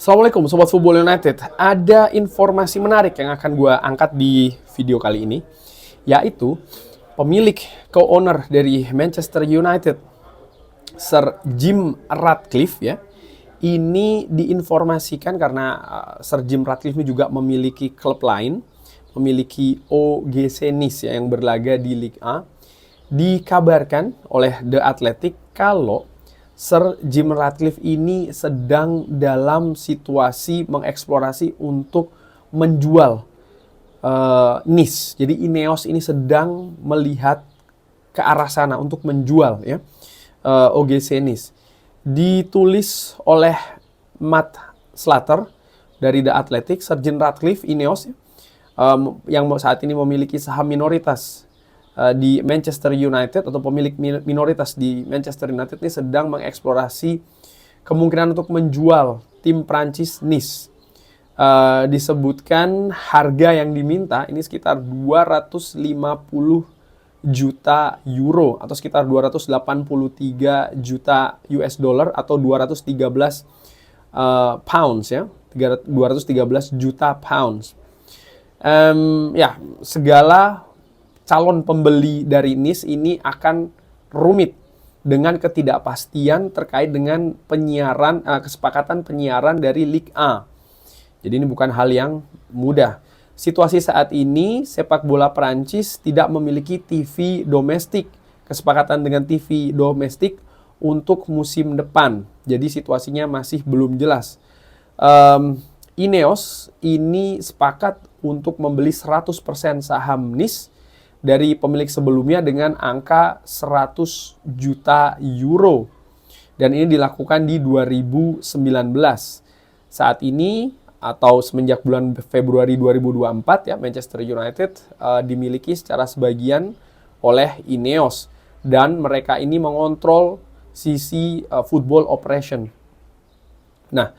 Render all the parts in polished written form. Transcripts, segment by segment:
Assalamualaikum Sobat Football United. Ada informasi menarik yang akan gue angkat di video kali ini, yaitu pemilik co-owner dari Manchester United, Sir Jim Ratcliffe ya. Ini diinformasikan karena Sir Jim Ratcliffe ini juga memiliki klub lain, memiliki OGC Nice ya, yang berlaga di Liga A. Dikabarkan oleh The Athletic kalau Sir Jim Ratcliffe ini sedang dalam situasi mengeksplorasi untuk menjual Nice. Jadi Ineos ini sedang melihat ke arah sana untuk menjual ya OGC Nice. Ditulis oleh Matt Slater dari The Athletic, Sir Jim Ratcliffe Ineos yang saat ini memiliki saham minoritas di Manchester United atau pemilik minoritas di Manchester United ini sedang mengeksplorasi kemungkinan untuk menjual tim Prancis Nice. Disebutkan harga yang diminta ini sekitar 250 juta euro atau sekitar 283 juta US dollar atau 213 pounds ya, 213 juta pounds. Ya, segala calon pembeli dari Nice ini akan rumit dengan ketidakpastian terkait dengan penyiaran, kesepakatan penyiaran dari Liga A. Jadi ini bukan hal yang mudah. Situasi saat ini sepak bola Prancis tidak memiliki TV domestik, kesepakatan dengan TV domestik untuk musim depan. Jadi situasinya masih belum jelas. Ineos ini sepakat untuk membeli 100% saham Nice dari pemilik sebelumnya dengan angka 100 juta euro. Dan ini dilakukan di 2019. Saat ini atau semenjak bulan Februari 2024 ya, Manchester United dimiliki secara sebagian oleh Ineos dan mereka ini mengontrol sisi football operation. Nah,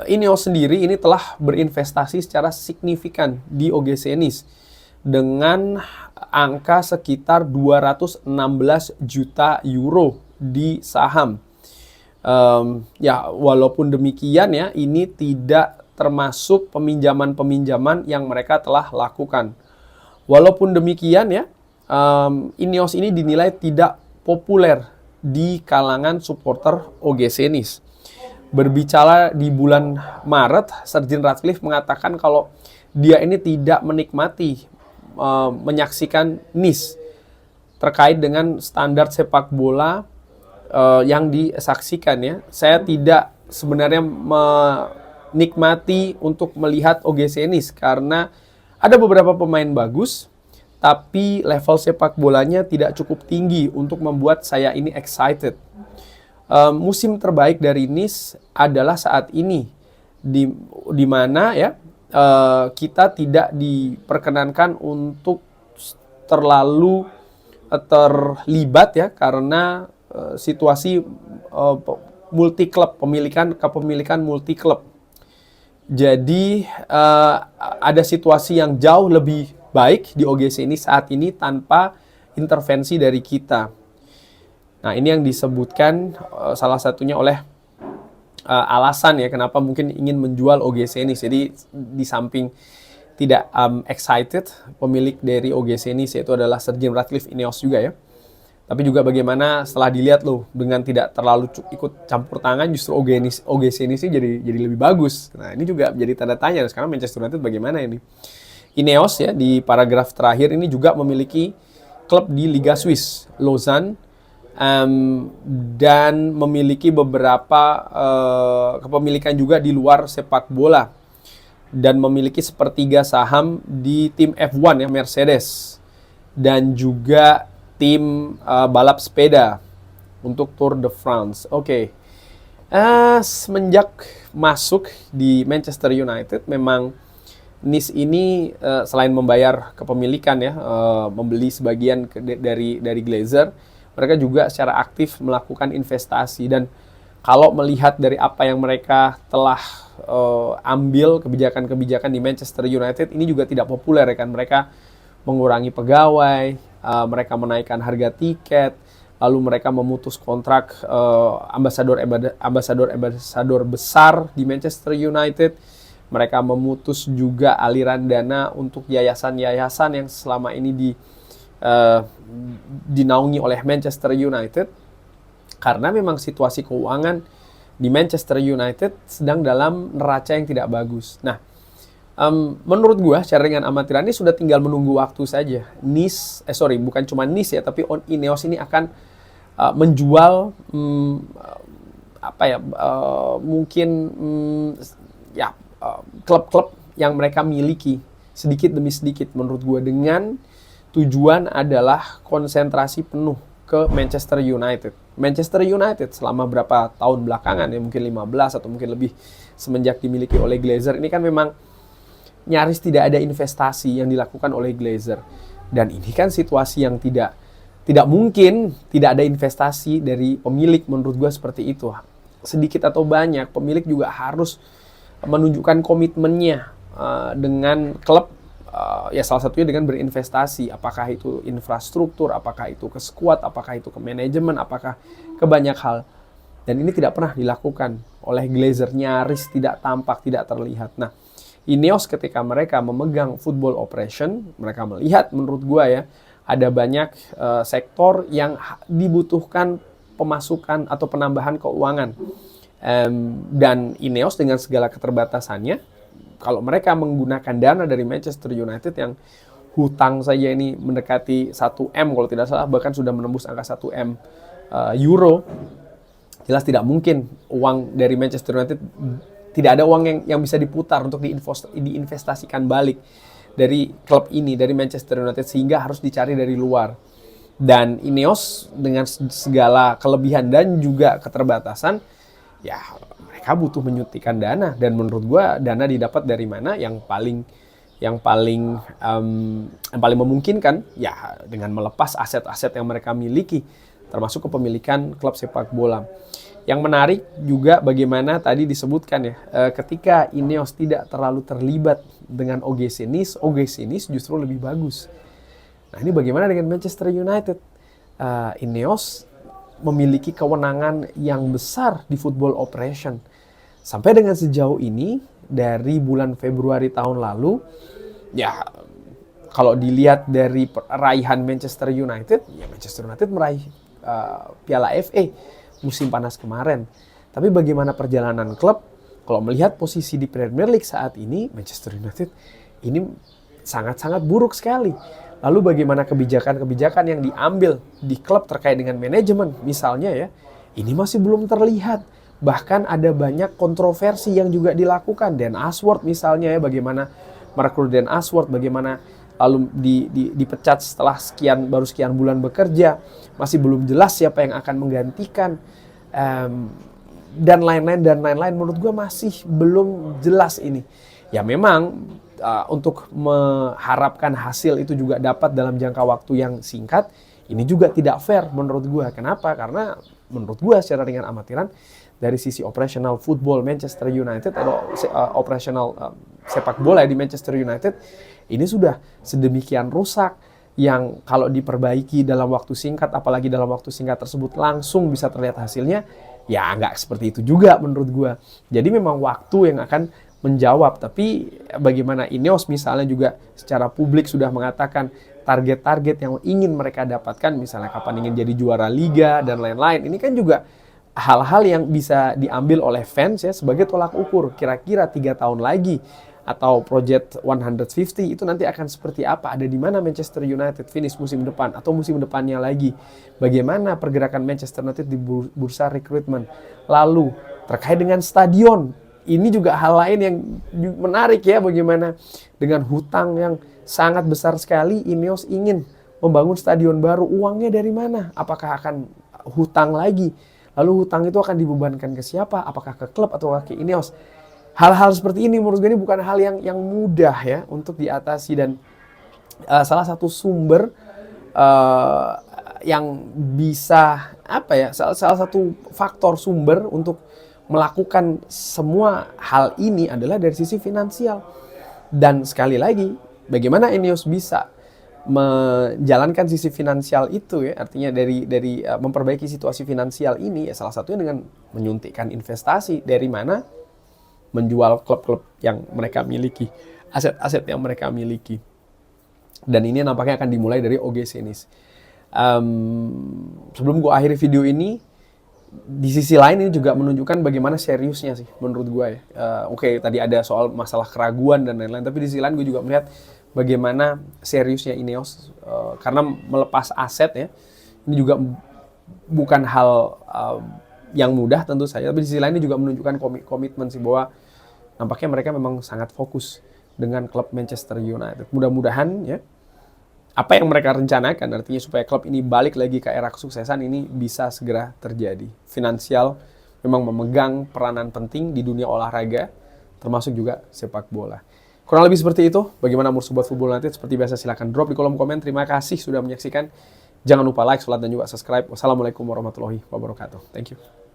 Ineos sendiri ini telah berinvestasi secara signifikan di OGC Nice dengan angka sekitar 216 juta euro di saham. Ya, walaupun demikian ya, ini tidak termasuk peminjaman-peminjaman yang mereka telah lakukan. Walaupun demikian ya, Ineos ini dinilai tidak populer di kalangan supporter OGC Nice. Berbicara di bulan Maret, Sir Jim Ratcliffe mengatakan kalau dia ini tidak menikmati menyaksikan Nice terkait dengan standar sepak bola yang disaksikan ya. Saya tidak sebenarnya menikmati untuk melihat OGC Nice karena ada beberapa pemain bagus, tapi level sepak bolanya tidak cukup tinggi untuk membuat saya ini excited. Musim terbaik dari Nice adalah saat ini, di mana ya kita tidak diperkenankan untuk terlalu terlibat ya karena situasi multi klub, kepemilikan multi klub. Jadi ada situasi yang jauh lebih baik di OGC ini saat ini tanpa intervensi dari kita. Nah, ini yang disebutkan salah satunya oleh alasan ya kenapa mungkin ingin menjual OGC Nice. Jadi di samping tidak excited, pemilik dari OGC Nice yaitu adalah Sir Jim Ratcliffe Ineos juga ya. Tapi juga bagaimana setelah dilihat loh dengan tidak terlalu ikut campur tangan justru OGC Nice jadi lebih bagus. Nah, ini juga menjadi tanda tanya. Sekarang Manchester United bagaimana ini? Ineos ya di paragraf terakhir ini juga memiliki klub di Liga Swiss, Lausanne, dan memiliki beberapa kepemilikan juga di luar sepak bola dan memiliki sepertiga saham di tim F1 ya, Mercedes, dan juga tim balap sepeda untuk Tour de France. Oke. Semenjak masuk di Manchester United memang Nice ini selain membayar kepemilikan ya, membeli sebagian dari Glazer, mereka juga secara aktif melakukan investasi. Dan kalau melihat dari apa yang mereka telah ambil kebijakan-kebijakan di Manchester United, ini juga tidak populer ya kan. Mereka mengurangi pegawai, mereka menaikkan harga tiket, lalu mereka memutus kontrak ambasador besar di Manchester United. Mereka memutus juga aliran dana untuk yayasan-yayasan yang selama ini dinaungi oleh Manchester United, karena memang situasi keuangan di Manchester United sedang dalam neraca yang tidak bagus. Nah, menurut gua secara ringan amatiran ini sudah tinggal menunggu waktu saja. Bukan cuma Nice ya, tapi Ineos ini akan menjual klub-klub yang mereka miliki sedikit demi sedikit, menurut gua, dengan tujuan adalah konsentrasi penuh ke Manchester United. Manchester United selama berapa tahun belakangan ya, mungkin 15 atau mungkin lebih semenjak dimiliki oleh Glazer, ini kan memang nyaris tidak ada investasi yang dilakukan oleh Glazer. Dan ini kan situasi yang tidak mungkin tidak ada investasi dari pemilik, menurut gue seperti itu. Sedikit atau banyak, pemilik juga harus menunjukkan komitmennya dengan klub, ya salah satunya dengan berinvestasi. Apakah itu infrastruktur, apakah itu ke skuad, apakah itu ke manajemen, apakah ke banyak hal. Dan ini tidak pernah dilakukan oleh Glazer, nyaris tidak tampak, tidak terlihat. Nah, Ineos ketika mereka memegang football operation, mereka melihat, menurut gua ya, ada banyak sektor yang dibutuhkan pemasukan atau penambahan keuangan. Dan Ineos dengan segala keterbatasannya, kalau mereka menggunakan dana dari Manchester United yang hutang saja ini mendekati 1 M kalau tidak salah, bahkan sudah menembus angka 1 M euro, jelas tidak mungkin uang dari Manchester United, tidak ada uang yang bisa diputar untuk diinvestasikan balik dari klub ini, dari Manchester United, sehingga harus dicari dari luar. Dan Ineos dengan segala kelebihan dan juga keterbatasan, ya mereka butuh menyuntikkan dana. Dan menurut gua dana didapat dari mana? Yang paling memungkinkan ya dengan melepas aset-aset yang mereka miliki, termasuk kepemilikan klub sepak bola. Yang menarik juga bagaimana tadi disebutkan ya, ketika Ineos tidak terlalu terlibat dengan OGC Nice justru lebih bagus. Nah, ini bagaimana dengan Manchester United? Ineos memiliki kewenangan yang besar di football operation. Sampai dengan sejauh ini, dari bulan Februari tahun lalu, ya kalau dilihat dari raihan Manchester United, ya Manchester United meraih Piala FA musim panas kemarin. Tapi bagaimana perjalanan klub? Kalau melihat posisi di Premier League saat ini, Manchester United ini sangat-sangat buruk sekali. Lalu bagaimana kebijakan-kebijakan yang diambil di klub terkait dengan manajemen misalnya ya, ini masih belum terlihat. Bahkan ada banyak kontroversi yang juga dilakukan. Dan Ashworth misalnya ya, bagaimana merekrut Dan Ashworth, bagaimana lalu dipecat setelah baru sekian bulan bekerja, masih belum jelas siapa yang akan menggantikan, dan lain-lain. Menurut gue masih belum jelas ini. Ya memang untuk mengharapkan hasil itu juga dapat dalam jangka waktu yang singkat, ini juga tidak fair menurut gue. Kenapa? Karena menurut gue secara ringan amatiran, dari sisi operational football Manchester United atau operational sepak bola di Manchester United, ini sudah sedemikian rusak yang kalau diperbaiki dalam waktu singkat, apalagi dalam waktu singkat tersebut langsung bisa terlihat hasilnya, ya nggak seperti itu juga menurut gue. Jadi memang waktu yang akan menjawab. Tapi bagaimana Ineos misalnya juga secara publik sudah mengatakan target-target yang ingin mereka dapatkan, misalnya kapan ingin jadi juara liga dan lain-lain. Ini kan juga hal-hal yang bisa diambil oleh fans ya sebagai tolak ukur. Kira-kira 3 tahun lagi atau Project 150 itu nanti akan seperti apa? Ada di mana Manchester United finish musim depan atau musim depannya lagi? Bagaimana pergerakan Manchester United di bursa rekrutmen? Lalu terkait dengan stadion, ini juga hal lain yang menarik ya, bagaimana dengan hutang yang sangat besar sekali Ineos ingin membangun stadion baru. Uangnya dari mana? Apakah akan hutang lagi? Lalu hutang itu akan dibebankan ke siapa? Apakah ke klub atau ke Ineos? Hal-hal seperti ini menurut gue ini bukan hal yang mudah ya untuk diatasi. Dan salah satu sumber yang bisa salah satu faktor sumber untuk melakukan semua hal ini adalah dari sisi finansial. Dan sekali lagi, bagaimana Ineos bisa menjalankan sisi finansial itu ya, artinya dari memperbaiki situasi finansial ini ya salah satunya dengan menyuntikkan investasi. Dari mana? Menjual klub-klub yang mereka miliki, aset-aset yang mereka miliki. Dan ini nampaknya akan dimulai dari OG Senis. Sebelum gue akhiri video ini, di sisi lain ini juga menunjukkan bagaimana seriusnya sih menurut gue ya. Oke, tadi ada soal masalah keraguan dan lain-lain, tapi di sisi lain gue juga melihat bagaimana seriusnya Ineos karena melepas aset ya. Ini juga bukan hal yang mudah tentu saja, tapi di sisi lain ini juga menunjukkan komitmen sih bahwa nampaknya mereka memang sangat fokus dengan klub Manchester United. Mudah-mudahan ya apa yang mereka rencanakan, artinya supaya klub ini balik lagi ke era kesuksesan ini bisa segera terjadi. Finansial memang memegang peranan penting di dunia olahraga, termasuk juga sepak bola. Kurang lebih seperti itu. Bagaimana menurut Sobat Football United? Seperti biasa silahkan drop di kolom komen. Terima kasih sudah menyaksikan. Jangan lupa like, share, dan juga subscribe. Wassalamualaikum warahmatullahi wabarakatuh. Thank you.